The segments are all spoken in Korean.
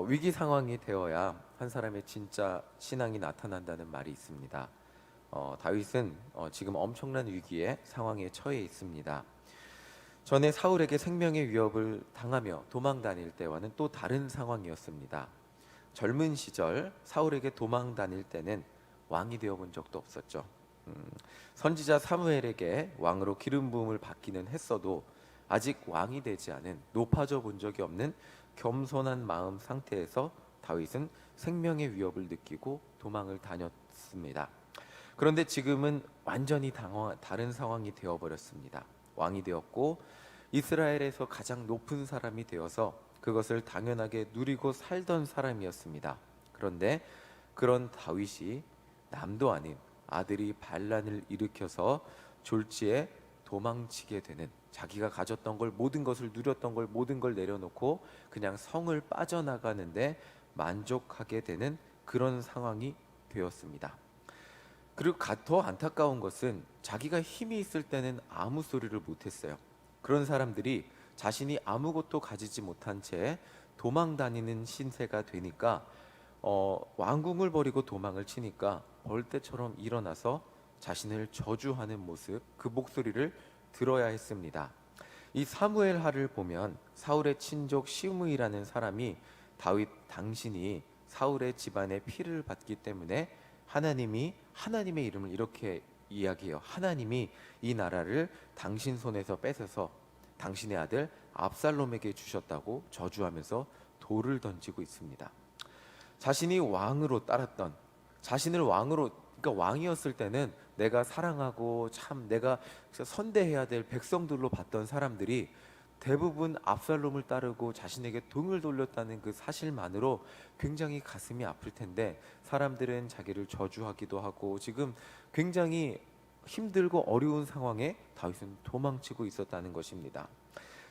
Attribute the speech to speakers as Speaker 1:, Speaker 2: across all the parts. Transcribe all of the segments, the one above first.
Speaker 1: 위기 상황이 되어야 한 사람의 진짜 신앙이 나타난다는 말이 있습니다. 다윗은 지금 엄청난 위기의 상황에 처해 있습니다. 전에 사울에게 생명의 위협을 당하며 도망 다닐 때와는 또 다른 상황이었습니다. 젊은 시절 사울에게 도망 다닐 때는 왕이 되어 본 적도 없었죠. 선지자 사무엘에게 왕으로 기름 부음을 받기는 했어도 아직 왕이 되지 않은, 높아져 본 적이 없는 겸손한 마음 상태에서 다윗은 생명의 위협을 느끼고 도망을 다녔습니다. 그런데 지금은 완전히 다른 상황이 되어버렸습니다. 왕이 되었고 이스라엘에서 가장 높은 사람이 되어서 그것을 당연하게 누리고 살던 사람이었습니다. 그런데 그런 다윗이 남도 아닌 아들이 반란을 일으켜서 졸지에 도망치게 되는, 자기가 가졌던 걸, 모든 것을 누렸던 걸, 모든 걸 내려놓고 그냥 성을 빠져나가는데 만족하게 되는 그런 상황이 되었습니다. 그리고 더 안타까운 것은 자기가 힘이 있을 때는 아무 소리를 못했어요. 그런 사람들이 자신이 아무것도 가지지 못한 채 도망 다니는 신세가 되니까 왕궁을 버리고 도망을 치니까 벌떼처럼 일어나서 자신을 저주하는 모습, 그 목소리를 들어야 했습니다. 이 사무엘하를 보면 사울의 친족 시므이라는 사람이 다윗, 당신이 사울의 집안의 피를 받기 때문에 하나님의 이름을 이렇게 이야기해요. 하나님이 이 나라를 당신 손에서 뺏어서 당신의 아들 압살롬에게 주셨다고 저주하면서 돌을 던지고 있습니다. 자신이 왕으로 따랐던, 자신을 왕으로, 그러니까 왕이었을 때는 내가 사랑하고 참 내가 선대해야 될 백성들로 봤던 사람들이 대부분 압살롬을 따르고 자신에게 등을 돌렸다는 그 사실만으로 굉장히 가슴이 아플 텐데, 사람들은 자기를 저주하기도 하고 지금 굉장히 힘들고 어려운 상황에 다윗은 도망치고 있었다는 것입니다.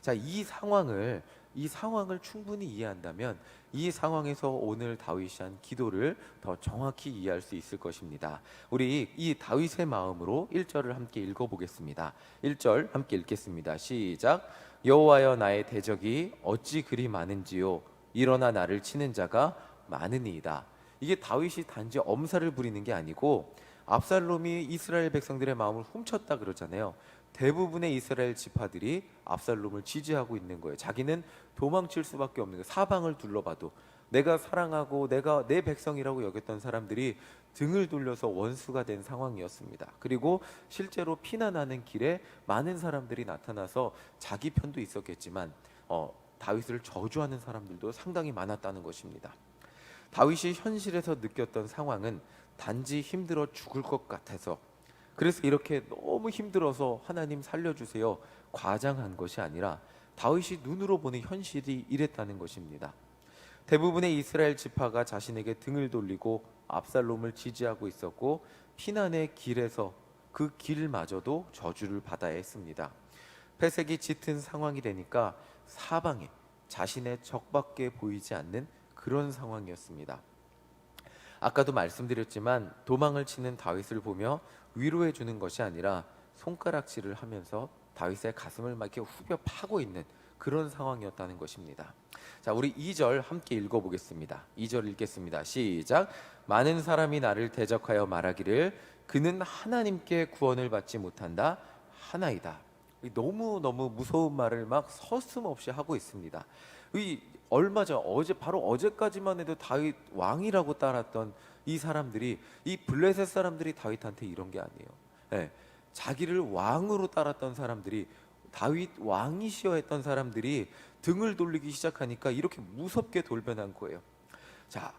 Speaker 1: 자, 이 상황을 충분히 이해한다면 이 상황에서 오늘 다윗이 한 기도를 더 정확히 이해할 수 있을 것입니다. 우리 이 다윗의 마음으로 1절을 함께 읽어보겠습니다. 1절 함께 읽겠습니다. 시작. 여호와여, 나의 대적이 어찌 그리 많은지요, 일어나 나를 치는 자가 많으니이다. 이게 다윗이 단지 엄살을 부리는 게 아니고 압살롬이 이스라엘 백성들의 마음을 훔쳤다 그러잖아요. 대부분의 이스라엘 지파들이 압살롬을 지지하고 있는 거예요. 자기는 도망칠 수밖에 없는 거예요. 사방을 둘러봐도 내가 사랑하고 내가 내 백성이라고 여겼던 사람들이 등을 돌려서 원수가 된 상황이었습니다. 그리고 실제로 피난하는 길에 많은 사람들이 나타나서 자기 편도 있었겠지만 다윗을 저주하는 사람들도 상당히 많았다는 것입니다. 다윗이 현실에서 느꼈던 상황은 단지 힘들어 죽을 것 같아서, 그래서 이렇게 너무 힘들어서 하나님 살려주세요 과장한 것이 아니라 다윗이 눈으로 보는 현실이 이랬다는 것입니다. 대부분의 이스라엘 지파가 자신에게 등을 돌리고 압살롬을 지지하고 있었고 피난의 길에서 그 길마저도 저주를 받아야 했습니다. 회색이 짙은 상황이 되니까 사방에 자신의 적밖에 보이지 않는 그런 상황이었습니다. 아까도 말씀드렸지만 도망을 치는 다윗을 보며 위로해 주는 것이 아니라 손가락질을 하면서 다윗의 가슴을 막 이렇게 후벼 파고 있는 그런 상황이었다는 것입니다. 자, 우리 2절 함께 읽어보겠습니다. 2절 읽겠습니다. 시작. 많은 사람이 나를 대적하여 말하기를 그는 하나님께 구원을 받지 못한다 하나이다. 너무너무 무서운 말을 막 서슴없이 하고 있습니다. 얼마 전 바로 어제까지만 해도 다윗 왕이라고 따랐던 이 사람들이, 이 블레셋 사람들이 다윗한테 이런 게 아니에요. 네, 자기를 왕으로 따랐던 사람들이, 다윗 왕이시여 했던 사람들이 등을 돌리기 시작하니까 이렇게 무섭게 돌변한 거예요. 자,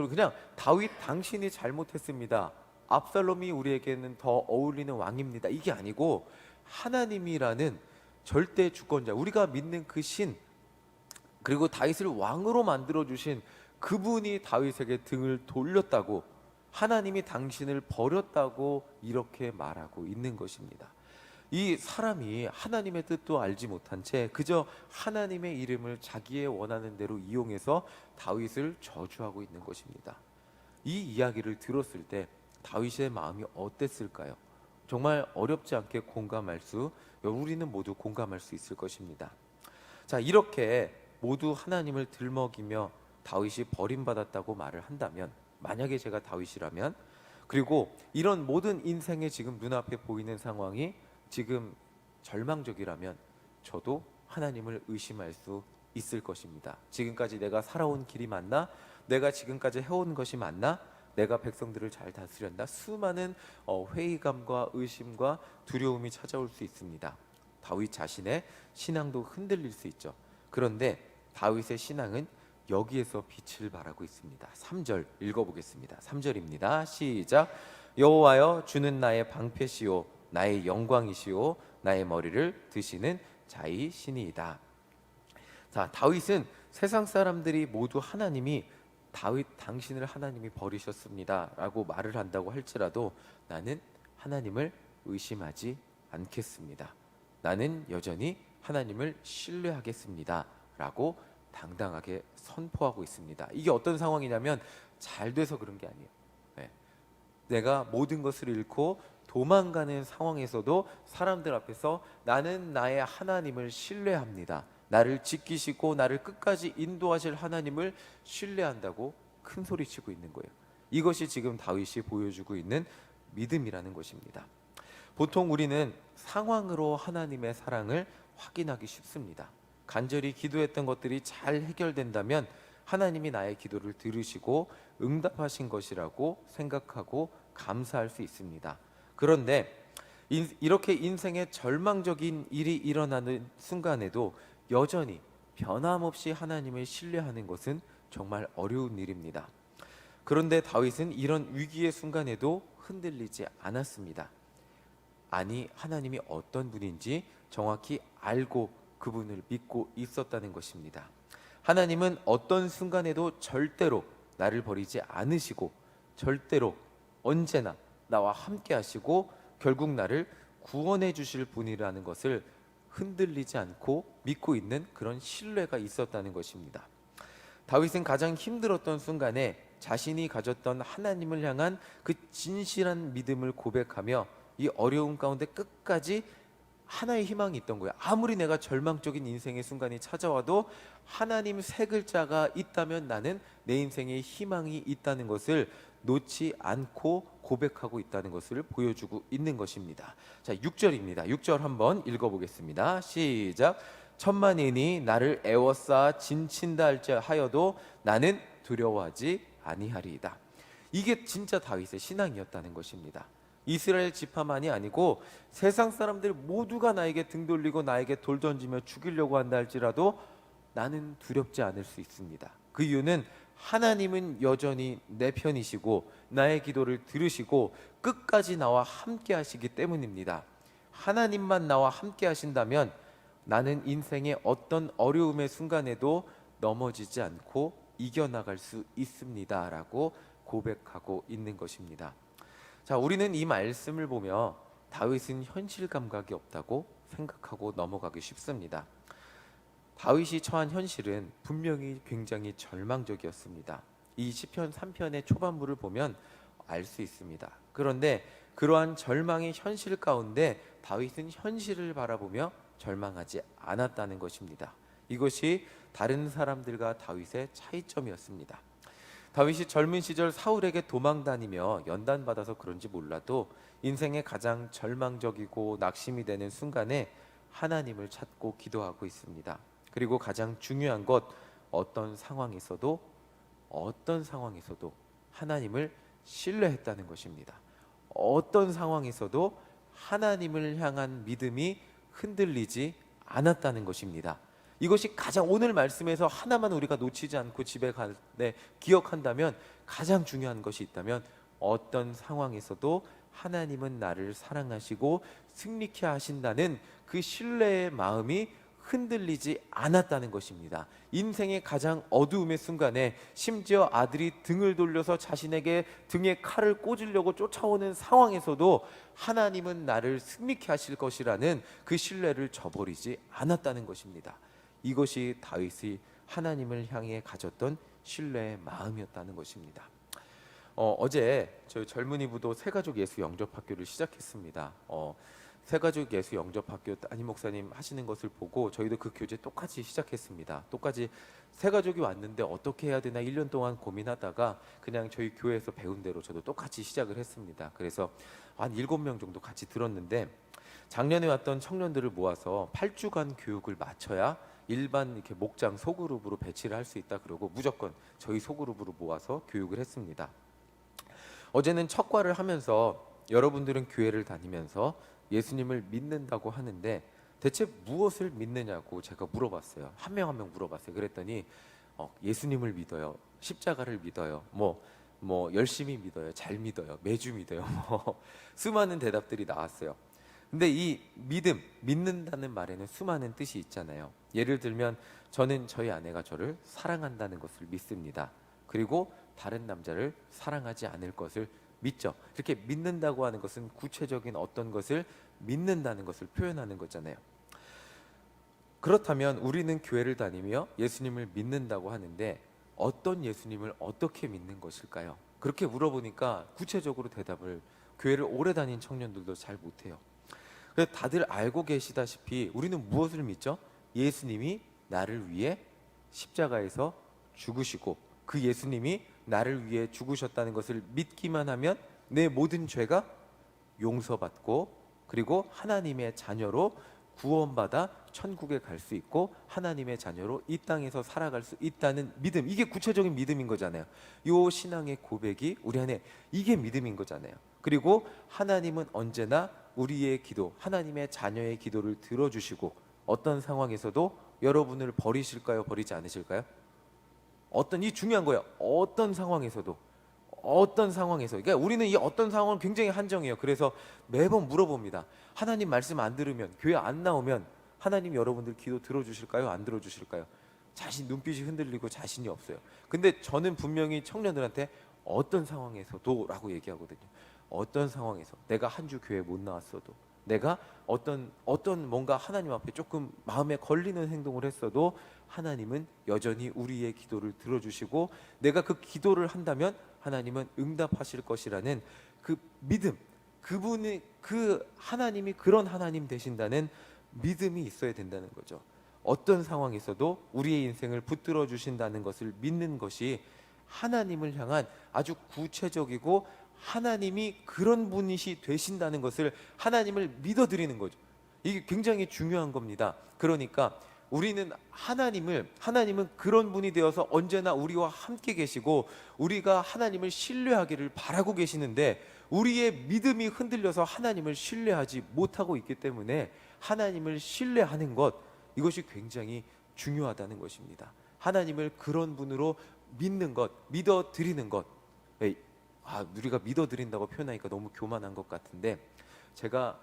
Speaker 1: 그냥 다윗 당신이 잘못했습니다, 압살롬이 우리에게는 더 어울리는 왕입니다, 이게 아니고 하나님이라는 절대 주권자, 우리가 믿는 그 신, 그리고 다윗을 왕으로 만들어 주신 그분이 다윗에게 등을 돌렸다고, 하나님이 당신을 버렸다고 이렇게 말하고 있는 것입니다. 이 사람이 하나님의 뜻도 알지 못한 채 그저 하나님의 이름을 자기의 원하는 대로 이용해서 다윗을 저주하고 있는 것입니다. 이 이야기를 들었을 때 다윗의 마음이 어땠을까요? 정말 어렵지 않게 우리는 모두 공감할 수 있을 것입니다. 자, 이렇게 모두 하나님을 들먹이며 다윗이 버림받았다고 말을 한다면, 만약에 제가 다윗이라면, 그리고 이런 모든 인생의 지금 눈앞에 보이는 상황이 지금 절망적이라면 저도 하나님을 의심할 수 있을 것입니다. 지금까지 내가 살아온 길이 맞나? 내가 지금까지 해온 것이 맞나? 내가 백성들을 잘 다스렸나? 수많은 회의감과 의심과 두려움이 찾아올 수 있습니다. 다윗 자신의 신앙도 흔들릴 수 있죠. 그런데 다윗의 신앙은 여기에서 빛을 발하고 있습니다. 3절 읽어보겠습니다. 3절입니다. 시작. 여호와여, 주는 나의 방패시오 나의 영광이시오 나의 머리를 드시는 자이시니이다. 자, 다윗은 세상 사람들이 모두 하나님이 다윗 당신을 하나님이 버리셨습니다 라고 말을 한다고 할지라도 나는 하나님을 의심하지 않겠습니다. 나는 여전히 하나님을 신뢰하겠습니다 라고 당당하게 선포하고 있습니다. 이게 어떤 상황이냐면 잘 돼서 그런 게 아니에요. 네. 내가 모든 것을 잃고 도망가는 상황에서도 사람들 앞에서 나는 나의 하나님을 신뢰합니다, 나를 지키시고 나를 끝까지 인도하실 하나님을 신뢰한다고 큰 소리치고 있는 거예요. 이것이 지금 다윗이 보여주고 있는 믿음이라는 것입니다. 보통 우리는 상황으로 하나님의 사랑을 확인하기 쉽습니다. 간절히 기도했던 것들이 잘 해결된다면 하나님이 나의 기도를 들으시고 응답하신 것이라고 생각하고 감사할 수 있습니다. 그런데 이렇게 인생의 절망적인 일이 일어나는 순간에도 여전히 변함없이 하나님을 신뢰하는 것은 정말 어려운 일입니다. 그런데 다윗은 이런 위기의 순간에도 흔들리지 않았습니다. 아니, 하나님이 어떤 분인지 정확히 알고 그분을 믿고 있었다는 것입니다. 하나님은 어떤 순간에도 절대로 나를 버리지 않으시고 절대로 언제나 나와 함께 하시고 결국 나를 구원해 주실 분이라는 것을 흔들리지 않고 믿고 있는 그런 신뢰가 있었다는 것입니다. 다윗은 가장 힘들었던 순간에 자신이 가졌던 하나님을 향한 그 진실한 믿음을 고백하며 이 어려움 가운데 끝까지 하나의 희망이 있던 거예요. 아무리 내가 절망적인 인생의 순간이 찾아와도 하나님 세 글자가 있다면 나는 내 인생에 희망이 있다는 것을 놓지 않고 고백하고 있다는 것을 보여주고 있는 것입니다. 자, 6절입니다. 6절 한번 읽어보겠습니다. 시작. 천만인이 나를 애워싸 진친다 할지 하여도 나는 두려워하지 아니하리이다. 이게 진짜 다윗의 신앙이었다는 것입니다. 이스라엘 지파만이 아니고 세상 사람들 모두가 나에게 등 돌리고 나에게 돌 던지며 죽이려고 한다 할지라도 나는 두렵지 않을 수 있습니다. 그 이유는 하나님은 여전히 내 편이시고 나의 기도를 들으시고 끝까지 나와 함께 하시기 때문입니다. 하나님만 나와 함께 하신다면 나는 인생의 어떤 어려움의 순간에도 넘어지지 않고 이겨나갈 수 있습니다 라고 고백하고 있는 것입니다. 자, 우리는 이 말씀을 보며 다윗은 현실 감각이 없다고 생각하고 넘어가기 쉽습니다. 다윗이 처한 현실은 분명히 굉장히 절망적이었습니다. 이 시편 3편의 초반부를 보면 알 수 있습니다. 그런데 그러한 절망의 현실 가운데 다윗은 현실을 바라보며 절망하지 않았다는 것입니다. 이것이 다른 사람들과 다윗의 차이점이었습니다. 다윗이 젊은 시절 사울에게 도망 다니며 연단받아서 그런지 몰라도 인생의 가장 절망적이고 낙심이 되는 순간에 하나님을 찾고 기도하고 있습니다. 그리고 가장 중요한 것, 어떤 상황에서도 하나님을 신뢰했다는 것입니다. 어떤 상황에서도 하나님을 향한 믿음이 흔들리지 않았다는 것입니다. 이것이 가장 오늘 말씀에서 하나만 우리가 놓치지 않고 집에 갈 때 기억한다면, 가장 중요한 것이 있다면 어떤 상황에서도 하나님은 나를 사랑하시고 승리케 하신다는 그 신뢰의 마음이 흔들리지 않았다는 것입니다. 인생의 가장 어두움의 순간에 심지어 아들이 등을 돌려서 자신에게 등에 칼을 꽂으려고 쫓아오는 상황에서도 하나님은 나를 승리케 하실 것이라는 그 신뢰를 저버리지 않았다는 것입니다. 이것이 다윗이 하나님을 향해 가졌던 신뢰의 마음이었다는 것입니다. 어제 저희 젊은이 부도 새가족 예수 영접학교를 시작했습니다. 새가족 예수 영접학교 담임 목사님 하시는 것을 보고 저희도 그 교제 똑같이 시작했습니다. 똑같이 새가족이 왔는데 어떻게 해야 되나 1년 동안 고민하다가 그냥 저희 교회에서 배운 대로 저도 똑같이 시작을 했습니다. 그래서 한 7명 정도 같이 들었는데, 작년에 왔던 청년들을 모아서 8주간 교육을 마쳐야 일반 이렇게 목장 소그룹으로 배치를 할 수 있다 그러고 무조건 저희 소그룹으로 모아서 교육을 했습니다. 어제는 첫 과를 하면서 여러분들은 교회를 다니면서 예수님을 믿는다고 하는데 대체 무엇을 믿느냐고 제가 물어봤어요. 한 명 한 명 물어봤어요. 그랬더니 예수님을 믿어요, 십자가를 믿어요, 뭐 열심히 믿어요, 잘 믿어요, 매주 믿어요, 뭐 수많은 대답들이 나왔어요. 근데 이 믿는다는 말에는 수많은 뜻이 있잖아요. 예를 들면 저는 저희 아내가 저를 사랑한다는 것을 믿습니다. 그리고 다른 남자를 사랑하지 않을 것을 믿죠. 이렇게 믿는다고 하는 것은 구체적인 어떤 것을 믿는다는 것을 표현하는 거잖아요. 그렇다면 우리는 교회를 다니며 예수님을 믿는다고 하는데 어떤 예수님을 어떻게 믿는 것일까요? 그렇게 물어보니까 구체적으로 대답을 교회를 오래 다닌 청년들도 잘 못해요. 그래서 다들 알고 계시다시피 우리는 무엇을 믿죠? 예수님이 나를 위해 십자가에서 죽으시고 그 예수님이 나를 위해 죽으셨다는 것을 믿기만 하면 내 모든 죄가 용서받고 그리고 하나님의 자녀로 구원받아 천국에 갈 수 있고 하나님의 자녀로 이 땅에서 살아갈 수 있다는 믿음, 이게 구체적인 믿음인 거잖아요. 이 신앙의 고백이 우리 안에 이게 믿음인 거잖아요. 그리고 하나님은 언제나 우리의 기도, 하나님의 자녀의 기도를 들어주시고 어떤 상황에서도 여러분을 버리실까요? 버리지 않으실까요? 이 중요한 거예요. 어떤 상황에서 그러니까 우리는 이 어떤 상황은 굉장히 한정해요. 그래서 매번 물어봅니다. 하나님 말씀 안 들으면, 교회 안 나오면 하나님 여러분들 기도 들어주실까요? 안 들어주실까요? 눈빛이 흔들리고 자신이 없어요. 근데 저는 분명히 청년들한테 어떤 상황에서도 라고 얘기하거든요. 어떤 상황에서 내가 한 주 교회 못 나왔어도, 내가 어떤 뭔가 하나님 앞에 조금 마음에 걸리는 행동을 했어도 하나님은 여전히 우리의 기도를 들어주시고 내가 그 기도를 한다면 하나님은 응답하실 것이라는 그 믿음, 그 하나님이 그런 하나님 되신다는 믿음이 있어야 된다는 거죠. 어떤 상황에서도 우리의 인생을 붙들어 주신다는 것을 믿는 것이 하나님을 향한 아주 구체적이고 하나님이 그런 분이시 되신다는 것을 하나님을 믿어드리는 거죠. 이게 굉장히 중요한 겁니다. 그러니까 우리는 하나님은 그런 분이 되어서 언제나 우리와 함께 계시고 우리가 하나님을 신뢰하기를 바라고 계시는데 우리의 믿음이 흔들려서 하나님을 신뢰하지 못하고 있기 때문에 하나님을 신뢰하는 것, 이것이 굉장히 중요하다는 것입니다. 하나님을 그런 분으로 믿는 것, 믿어드리는 것. 우리가 믿어드린다고 표현하니까 너무 교만한 것 같은데, 제가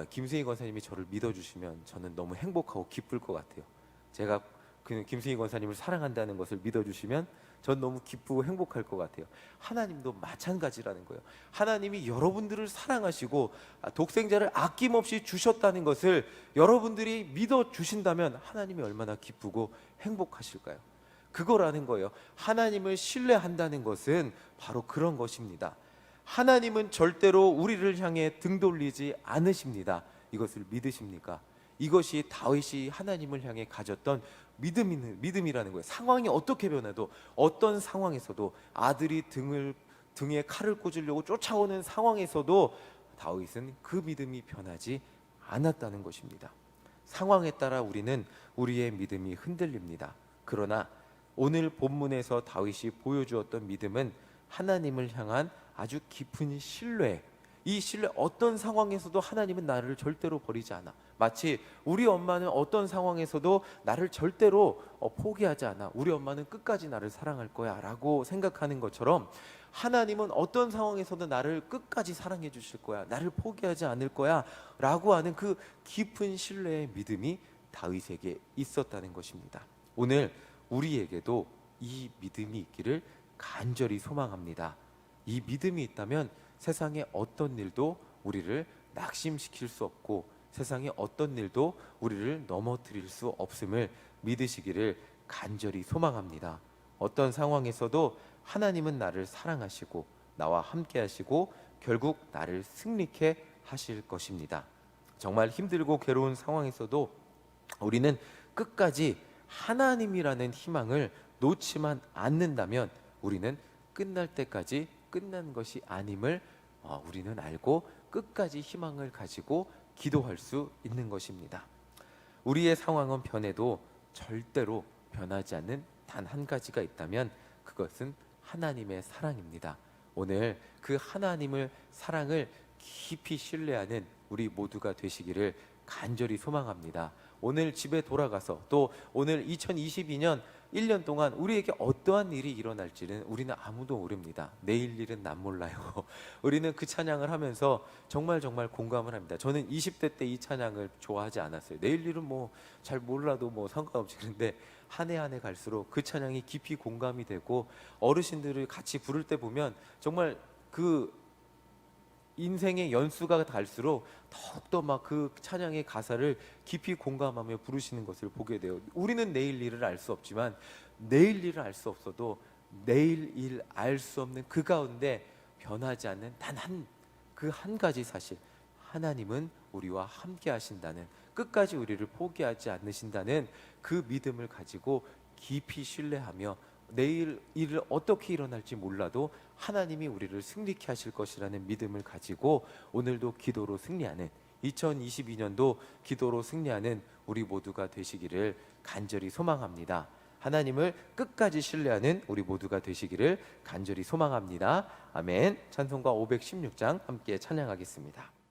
Speaker 1: 김승희 권사님이 저를 믿어주시면 저는 너무 행복하고 기쁠 것 같아요. 제가 그 김승희 권사님을 사랑한다는 것을 믿어주시면 전 너무 기쁘고 행복할 것 같아요. 하나님도 마찬가지라는 거예요. 하나님이 여러분들을 사랑하시고 독생자를 아낌없이 주셨다는 것을 여러분들이 믿어주신다면 하나님이 얼마나 기쁘고 행복하실까요? 그거라는 거예요. 하나님을 신뢰한다는 것은 바로 그런 것입니다. 하나님은 절대로 우리를 향해 등 돌리지 않으십니다. 이것을 믿으십니까? 이것이 다윗이 하나님을 향해 가졌던 믿음이라는 거예요. 상황이 어떻게 변해도, 어떤 상황에서도, 아들이 등에 칼을 꽂으려고 쫓아오는 상황에서도 다윗은 그 믿음이 변하지 않았다는 것입니다. 상황에 따라 우리는 우리의 믿음이 흔들립니다. 그러나 오늘 본문에서 다윗이 보여주었던 믿음은 하나님을 향한 아주 깊은 신뢰, 이 신뢰, 어떤 상황에서도 하나님은 나를 절대로 버리지 않아. 마치 우리 엄마는 어떤 상황에서도 나를 절대로 포기하지 않아. 우리 엄마는 끝까지 나를 사랑할 거야 라고 생각하는 것처럼 하나님은 어떤 상황에서도 나를 끝까지 사랑해 주실 거야, 나를 포기하지 않을 거야 라고 하는 그 깊은 신뢰의 믿음이 다윗에게 있었다는 것입니다. 오늘 우리에게도 이 믿음이 있기를 간절히 소망합니다. 이 믿음이 있다면 세상의 어떤 일도 우리를 낙심시킬 수 없고 세상의 어떤 일도 우리를 넘어뜨릴 수 없음을 믿으시기를 간절히 소망합니다. 어떤 상황에서도 하나님은 나를 사랑하시고 나와 함께 하시고 결국 나를 승리케 하실 것입니다. 정말 힘들고 괴로운 상황에서도 우리는 끝까지 하나님이라는 희망을 놓지만 않는다면 우리는 끝날 때까지 끝난 것이 아님을 우리는 알고 끝까지 희망을 가지고 기도할 수 있는 것입니다. 우리의 상황은 변해도 절대로 변하지 않는 단 한 가지가 있다면 그것은 하나님의 사랑입니다. 오늘 그 하나님을 사랑을 깊이 신뢰하는 우리 모두가 되시기를 간절히 소망합니다. 오늘 집에 돌아가서 또 오늘 2022년 1년 동안 우리에게 어떠한 일이 일어날지는 우리는 아무도 모릅니다. 내일 일은 난 몰라요. 우리는 그 찬양을 하면서 정말 공감을 합니다. 저는 20대 때 이 찬양을 좋아하지 않았어요. 내일 일은 뭐 잘 몰라도 뭐 상관없지. 그런데 한 해 한 해 갈수록 그 찬양이 깊이 공감이 되고 어르신들을 같이 부를 때 보면 정말 그 인생의 연수가 갈수록 더욱더 막 그 찬양의 가사를 깊이 공감하며 부르시는 것을 보게 돼요. 우리는 내일 일을 알 수 없지만 내일 일을 알 수 없어도 내일 일 알 수 없는 그 가운데 변하지 않는 단 그 한 가지 사실, 하나님은 우리와 함께 하신다는, 끝까지 우리를 포기하지 않으신다는 그 믿음을 가지고 깊이 신뢰하며 내일 일을 어떻게 일어날지 몰라도 하나님이 우리를 승리케 하실 것이라는 믿음을 가지고 오늘도 기도로 승리하는, 2022년도 기도로 승리하는 우리 모두가 되시기를 간절히 소망합니다. 하나님을 끝까지 신뢰하는 우리 모두가 되시기를 간절히 소망합니다. 아멘. 찬송가 516장 함께 찬양하겠습니다.